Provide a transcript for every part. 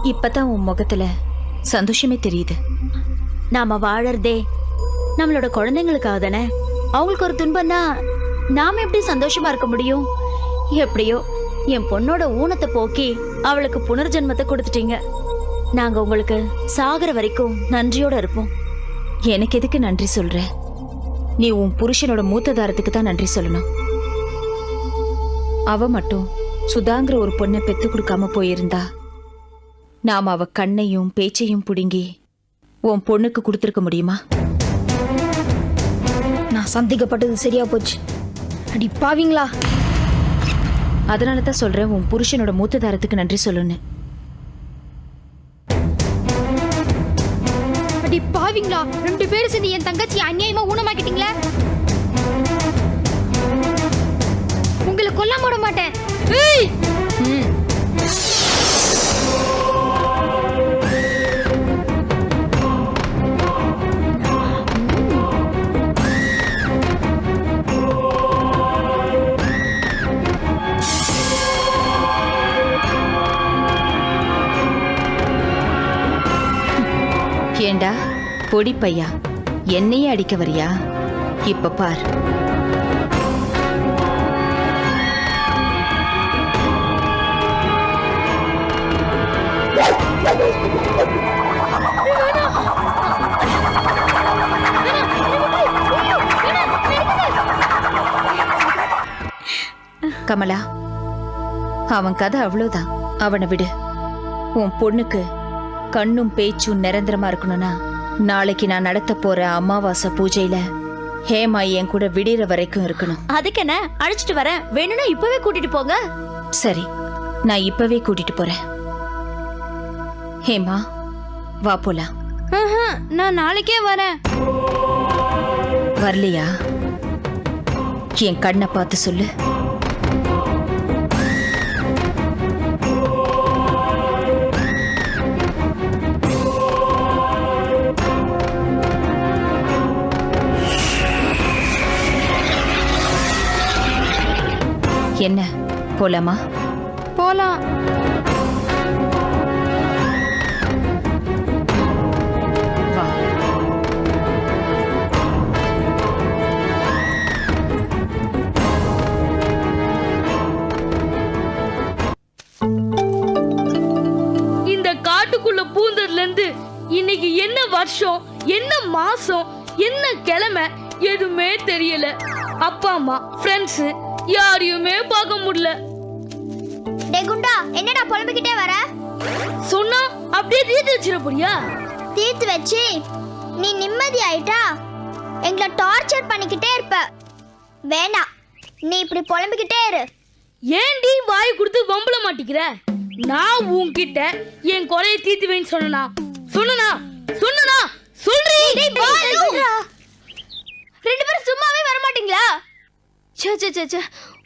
இப்பதான் உன் முகத்துல சந்தோஷமே தெரியுது. நாம வாழறதே நம்மளோட குழந்தைங்களுக்காக தானே. அவங்களுக்கு ஒரு துன்பம்னா நாம எப்படி சந்தோஷமா இருக்க முடியும்? எப்படியோ என் பொண்ணோட ஊனத்தை போக்கி அவளுக்கு புனர்ஜென்மத்தை கொடுத்துட்டீங்க. நாங்க உங்களுக்கு சாகர வரைக்கும் நன்றியோட இருப்போம். எனக்கு எதுக்கு நன்றி சொல்ற? நீ உன் புருஷனோட மூத்த தாரத்துக்கு தான் நன்றி சொல்லணும். அவ மட்டும் சுதாங்கிற ஒரு பொண்ணை பெத்து கொடுக்காம போயிருந்தா நாம அவ கண்ணையும் பேச்சையும் புடுங்கி உன் பொண்ணுக்கு கொடுத்துருக்க முடியுமா? நான் சந்தேகப்பட்டது சரியா போச்சு. அடி பாவீங்களா! அதனால தான் சொல்றேன், உன் புருஷனோட மூத்த தாரத்துக்கு நன்றி சொல்லுன்னு. அடி பாவீங்களா! 2 பேரும் சேர்ந்து என் தங்கச்சி அநியாயமா ஊனமாக்கிட்டீங்களே. உங்களை கொல்லாம விட மாட்டேன். ஏண்டா பொடி பையா, என்னையே அடிக்க வரியா? இப்ப பார். கமலா, அவன் கதை அவ்வளவுதான். அவனை விடு. உன் பொண்ணுக்கு கண்ணும் பேச்சும் நிரந்தரமா இருக்கணும்னா நாளைக்கு நான் நடத்த போற அமாவாசை பூஜையில ஹேமா என் கூட விடிற வரைக்கும் இருக்கணும். அதுக்கு என்ன, அழைச்சிட்டு வரேன். வேணும்னா இப்பவே கூட்டிட்டு போங்க. சரி, நான் இப்பவே கூட்டிட்டு போறேன். ஹேமா வா போலாம். நான் நாளைக்கே வரேன். வரலையா? என் கண்ணை பார்த்து சொல்லு. என்ன, போலாமா? போலாம். வா. இந்த காட்டுக்குள்ள பூந்ததுல இருந்து இன்னைக்கு என்ன வருஷம், என்ன மாசம், என்ன கிழமை எதுவுமே தெரியல. அப்பா அம்மா, ஃப்ரெண்ட்ஸ் யாரையுமே பார்க்க முடியல. டேய் குண்டா, என்னடா புலம்பிக்கிட்டே வர? சொன்னா அப்படியே தீர்த்து வச்சிட போறியா? தீர்த்து வச்சு நீ நிம்மதி ஆயிட்டா எங்களை டார்ச்சர் பண்ணிக்கிட்டே இருப்ப. வேணாம், நீ இப்படி புலம்பிக்கிட்டே இரு. ஏன்டி வாய் கொடுத்து வம்பள மாட்டிக்கிற? நான் உன்கிட்ட என் குறைய தீர்த்துவேன்னு சொன்னா சொல்றீ? 2 பேரும் சும்மாவே வர மாட்டீங்களா?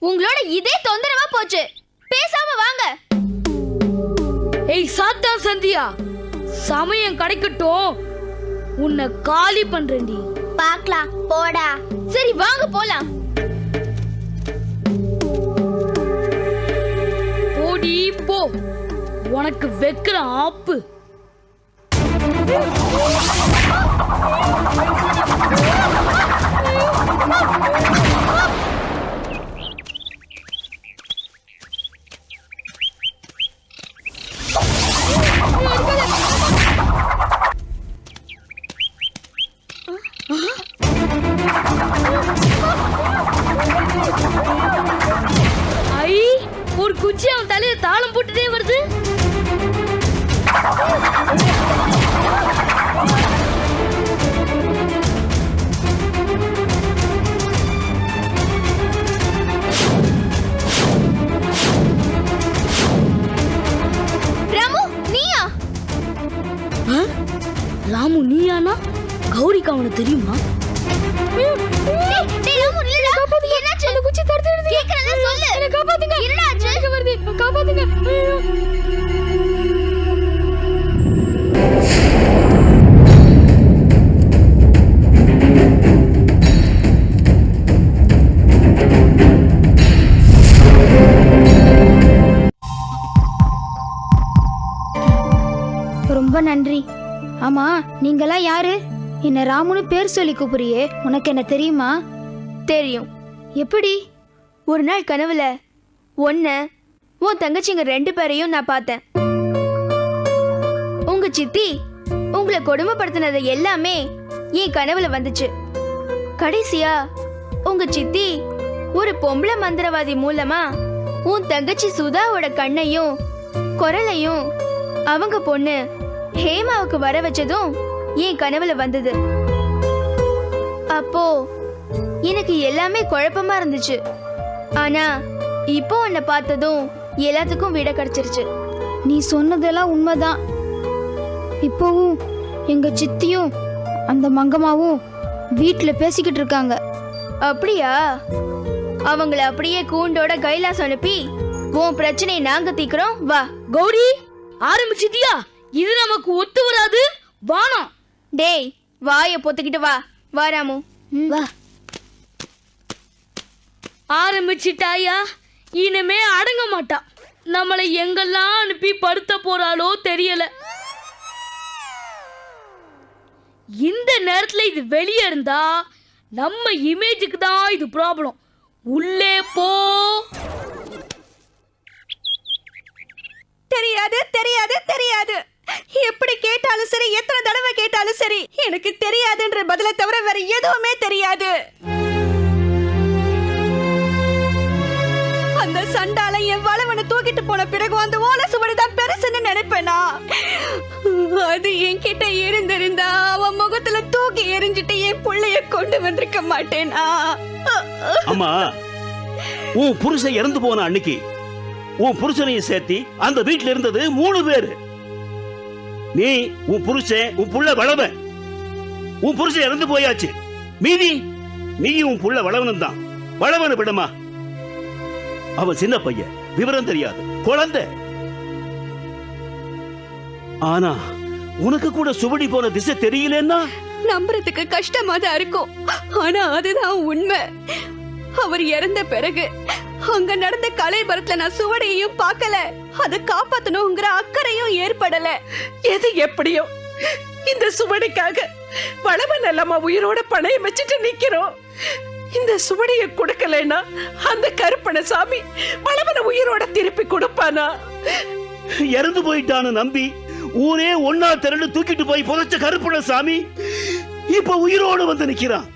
உங்களோட இதே தொந்தரவா போச்சு. பேசாம வாங்க. ஏய் சாத்தா சந்தியா, சமயம் கிடைக்கட்டும், உன்னை காலி பண்றேன்டி. பார்க்கலாம், போடா. சரி வாங்க போலாம். போடி போ, உனக்கு வைக்கிற ஆப்பு. ஐ, ஒரு குச்சி அவன் தலையில தாளம் போட்டுட்டே வருது. ராமு, நீயா? ராமு நீயானா? கௌரிக்கு அவனுக்கு தெரியுமா? டேய் ராமு, நில்லுடா. என்னாச்சு? அந்த குச்சி தடுத்துடுது. கேக்குறத சொல்லு. என்ன காப்பாத்துங்க. என்னடாச்சு? வருது. காப்பாத்துங்க. ரொம்ப நன்றி. ஆமா, நீங்களாம் யாரு? என்ன ராமுன்னு பேர் சொல்லி கூப்பிடுறியே, உனக்கு என்ன தெரியுமா? தெரியும். எப்படி? ஒரு நாள் கனவுல உன்ன உன் தங்கச்சிங்க 2 பேரையும் நான் பார்த்தேன். உங்க சித்தி உங்களை கொடுமைப்படுத்தினது எல்லாமே என் கனவுல வந்துச்சு. கடைசியா உங்க சித்தி ஒரு பொம்பளை மந்திரவாதி மூலமா உன் தங்கச்சி சுதாவோட கண்ணையும் குரலையும் அவங்க பொண்ணு ஹேமாவுக்கு வர வச்சதும் என் கனவுல வந்தது. அப்போ எனக்கு எல்லாமே குழப்பமா இருந்துச்சு. ஆனா இப்போ உன்னை பார்த்ததும் எல்லாத்துக்கும் விடை கிடைச்சிருச்சு. நீ சொன்னதெல்லாம் உண்மைதான். இப்போவும் எங்க சித்தியும் அந்த மங்கம்மாவும் வீட்டுல பேசிக்கிட்டு இருக்காங்க. அப்படியா? அவங்கள அப்படியே கூண்டோட கைலாஸ் அனுப்பி உன் பிரச்சனையை நாங்க தீக்கிறோம், வா. கௌரி, ஆரம்பிச்சிட்டியா? இது நமக்கு ஒத்து வராது. வானம். டேய், வாயை பொத்துக்கிட்டு வா. வா ராமு, வா. ஆரம்பிச்சிட்டாயா? இனிமே அடங்க மாட்டா. நம்மளை எங்கெல்லாம் அனுப்பி படுத்த போறாளோ தெரியல. இந்த நேரத்துல இது வெளியே இருந்தா நம்ம இமேஜுக்கு தான் இது ப்ராப்ளம். உள்ளே போ. தெரியாது தெரியாது தெரியாது. எப்படி கேட்டாலும் சரி, எத்தனை தடவை கேட்டாலும் சரி, எனக்கு தெரியாதுன்ற பதிலை தவிர வேற எதுவுமே தெரியாது. அந்த சண்டால என் வளவனை தூக்கிட்டு போன பிறகு அந்த ஓலை சுவடுதான் பெருசுன்னு நினைப்பேனா? அது என்கிட்ட இருந்திருந்தா அவன் முகத்துல தூக்கி எரிஞ்சிட்டு என் புள்ளைய கொண்டு வந்திருக்க மாட்டேனா? அம்மா, உன் புருஷன் இறந்து போன அன்னைக்கு உன் புருஷனையும் சேர்த்தி அந்த வீட்டுல இருந்தது 3 பேரு. நீ, உன் புருஷன், உன் புள்ள வளவன். உன் புருஷன் இறந்து போயாச்சு. மீதி நீயும் உன் புள்ள வளவனும் தான். வளவனு விடமா? அவன் சின்ன பையன், விவரம் தெரியாது, குழந்தை. ஆனா உனக்கு கூட சுவடி போன திசை தெரியலன்னா நம்புறதுக்கு கஷ்டமா தான் இருக்கும். ஆனா அதுதான் உண்மை. அவர் இறந்த பிறகு அங்க நடந்த கலைபரத்துல நான் சுவடியையும் பார்க்கல. அதை காப்பாத்தணுங்கிற அக்கறையும் ஏற்படல. எது எப்படியோ இந்த சுவடிக்காக வளவன் நம்ம உயிரோட பணையம் வச்சுட்டு நிக்கிறோம். இந்த சுவடிய கொடுக்கலன்னா அந்த கருப்பணசாமி வளவனை உயிரோட திருப்பி கொடுப்பானா? இறந்து போயிட்டான்னு நம்பி ஊரே ஒன்னா திரண்டு தூக்கிட்டு போய் புதைச்ச கருப்பணசாமி இப்ப உயிரோடு வந்து நிக்கிறான்.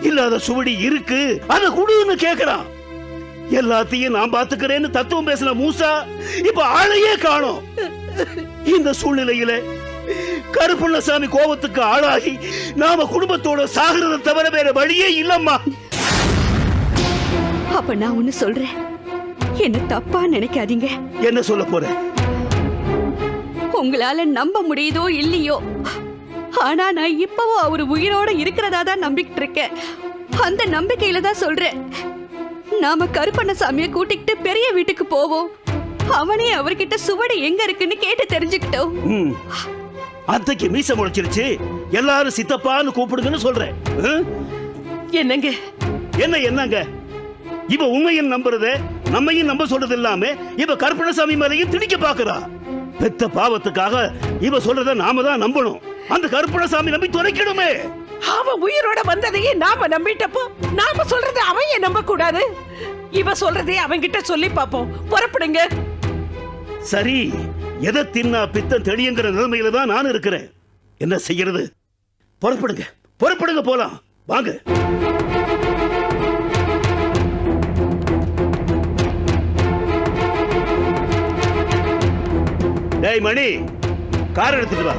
இல்லாத சுவடி இருக்கு, அத குடுன்னு கேக்குறான். எல்லாத்தையும் நான் பாத்துக்கிறேன்னு தத்துவம் பேசின மூசா இப்ப ஆளையே காணோம். இந்த சூழ்நிலையில கருப்பண்ணசாமி கோபத்துக்கு ஆளாகி நாம குடும்பத்தோட சாகிறத தவிர வேற வழியே இல்லம்மா. அப்ப நான் ஒண்ணு சொல்றேன், என்ன தப்பா நினைக்காதீங்க. என்ன சொல்ல போற? உங்களால நம்ப முடியுதோ இல்லையோ, ஆனா நான் இப்பவும் அவர் உயிரோட இருக்கிறதா தான் நம்பிக்கிட்டு இருக்கேன். அந்த நம்பிக்கையில தான் சொல்றேன். நாம கருப்பண்ணசாமிய கூட்டிக்கிட்டு பெரிய வீட்டுக்கு போவோம். அவனே அவர்கிட்ட சுவடி எங்க இருக்குன்னு கேட்டு தெரிஞ்சுக்கிட்டோம். அத்தைக்கு மீச முளைச்சிருச்சு, எல்லாரும் சித்தப்பான்னு கூப்பிடுங்கன்னு சொல்றேன். என்னங்க என்னங்க இவ உண்மையும் நம்புறத நம்மையும் நம்ப சொல்றது இல்லாம இவ கருப்பணசாமி மேலையும் திணிக்க பாக்குறா. பெத்த பாவத்துக்காக இவ சொல்றத நாம தான் நம்பணும். அந்த கருப்பணசாமி நம்பி துரைக்கணுமே. அவன் உயிரோட வந்ததையே நாம நம்பிட்டப்போ நாம சொல்றதை அவன் ஏன் நம்ப கூடாது? இவ சொல்றதே அவன்கிட்ட சொல்லி பாப்போம். புறப்படுங்க. சரி, எதை தின்னா பித்தம் தெளியுங்கிற நிலைமையில தான் நான் இருக்கிறேன். என்ன செய்யறது? புறப்படுங்க, புறப்படுங்க, போலாம் வாங்க. டேய் மணி, கார் எடுத்துட்டு வா.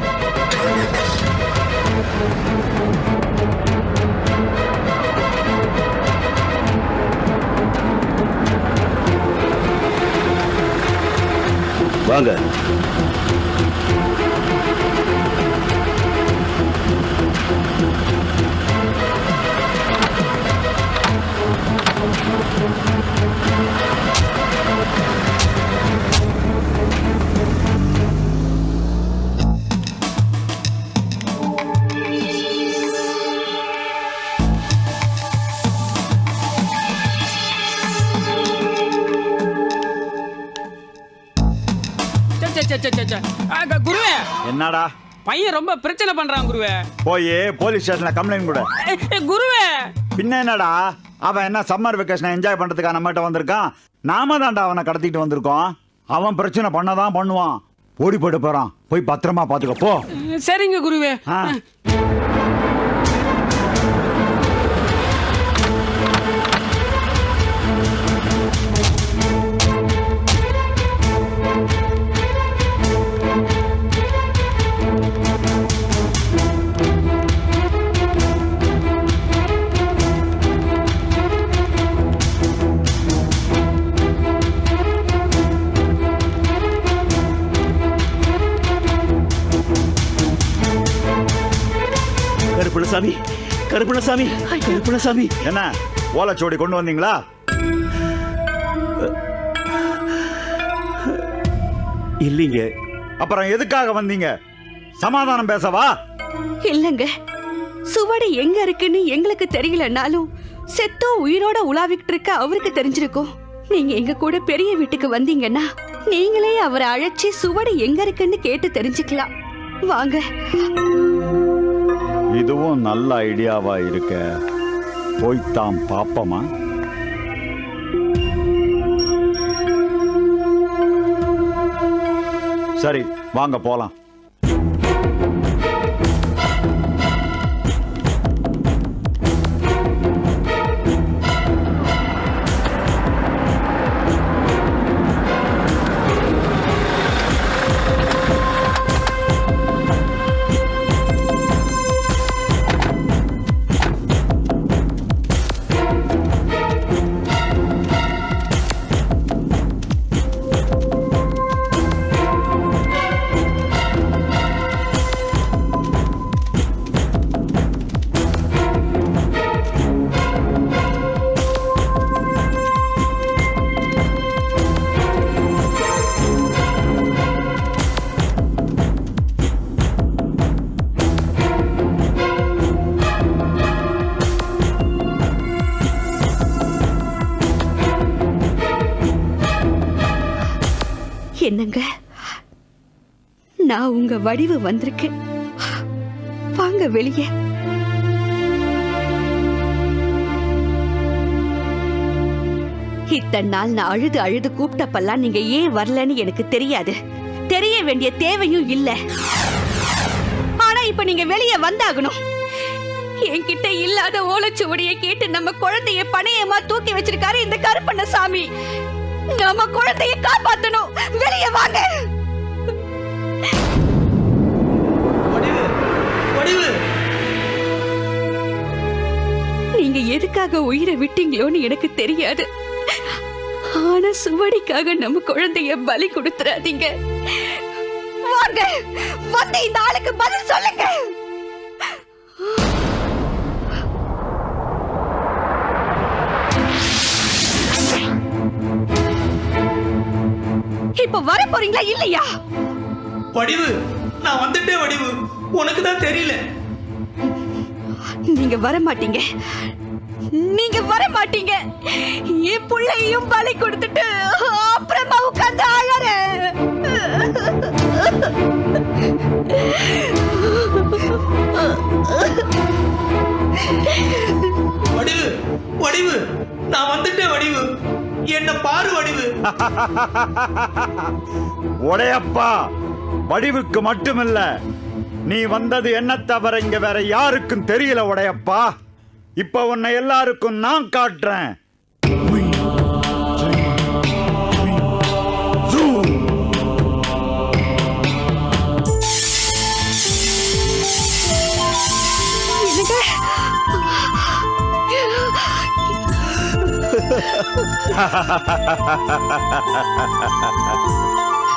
வாங்க. குருவே என்னடா பையன் ரொம்ப பிரச்சனை பண்றான் குருவே. போய் போலீஸ் ஸ்டேஷன்ல கம்ப்ளைண்ட் கொடு. குருவே பின்ன என்னடா அவன் என்ன சம்மர் வெக்கேஷனை என்ஜாய் பண்றதுக்காக நம்மகிட்ட வந்திருக்கான். நாம தான்டா அவனை கடத்திட்டு வந்திருக்கோம். அவன் பிரச்சனை பண்ணதான் பண்ணுவான். ஓடி போயிட்டு போறான். போய் பத்திரமா பாத்துக்க போ. சரிங்க குருவே. ஆ. கருப்பணசாமி, கருப்பணசாமி, கருப்பணசாமி. என்ன ஓலைச்சுவடி கொண்டு வந்தீங்களா? இல்லைங்க. அப்புறம் எதுக்காக வந்தீங்க? சமாதானம் பேசவா? இல்லங்க, சுவடி எங்க இருக்குன்னு எங்களுக்கு தெரியலனாலும் செத்தோ உயிரோட உலாவிட்டு இருக்க அவருக்கு தெரிஞ்சிருக்கும். நீங்க எங்க கூட பெரிய வீட்டுக்கு வந்தீங்கன்னா நீங்களே அவரை அழைச்சி சுவடி எங்க இருக்குன்னு கேட்டு தெரிஞ்சுக்கலாம். வாங்க. இதுவும் நல்ல ஐடியாவா இருக்க. போய்த்தாம் பாப்பமா. சரி வாங்க போலாம். என்னங்க, நான் உங்க வடிவு வந்திருக்கேன். வாங்க வெளியே. இத்தனை நாள் நான் அழுது அழுது கூப்பிட்டப்பெல்லாம் நீங்க ஏன் வரலன்னு எனக்கு தெரியாது. தெரிய வேண்டிய தேவையும் இல்ல. ஆனா இப்ப நீங்க வெளியே வந்தாகணும். என்கிட்ட இல்லாத ஓலைச்சுவடியை கேட்டு நம்ம குழந்தைய பணையமா தூக்கி வச்சிருக்காரு இந்த கருப்பண்ணசாமி. நம்ம குழந்தைய காப்பாத்தணும். வெளியே வாங்க. நீங்க எதுக்காக உயிரை விட்டீங்களோன்னு எனக்கு தெரியாது. ஆனா சுவடிக்காக நம்ம குழந்தைய பலி கொடுத்துறாதீங்க. வாங்க, வந்து இந்த ஆளுக்கு பதில் சொல்லுங்க. இப்ப வர போறீங்களா இல்லையா? வடிவு, நான் வந்துட்டேன் வடிவு. உனக்கு தான் தெரியல. நீங்க வர மாட்டீங்க. நீங்க வர மாட்டீங்க. என் பிள்ளையும் பலி கொடுத்துட்டு அப்புறமா உட்கார்ந்து அழற. வடிவு, வடிவு, நான் வந்துட்டேன் வடிவு. என்ன பாரு வடிவு. உடையப்பா, வடிவுக்கு மட்டுமில்ல, நீ வந்தது என்ன தவிர இங்க வேற யாருக்கும் தெரியல உடையப்பா. இப்ப உன்னை எல்லாருக்கும் நான் காட்டுறேன்.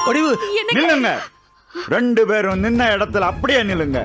வடிவு நில்லுங்க. ரெண்டு பேரும் நின்ன இடத்துல அப்படியே நில்லுங்க.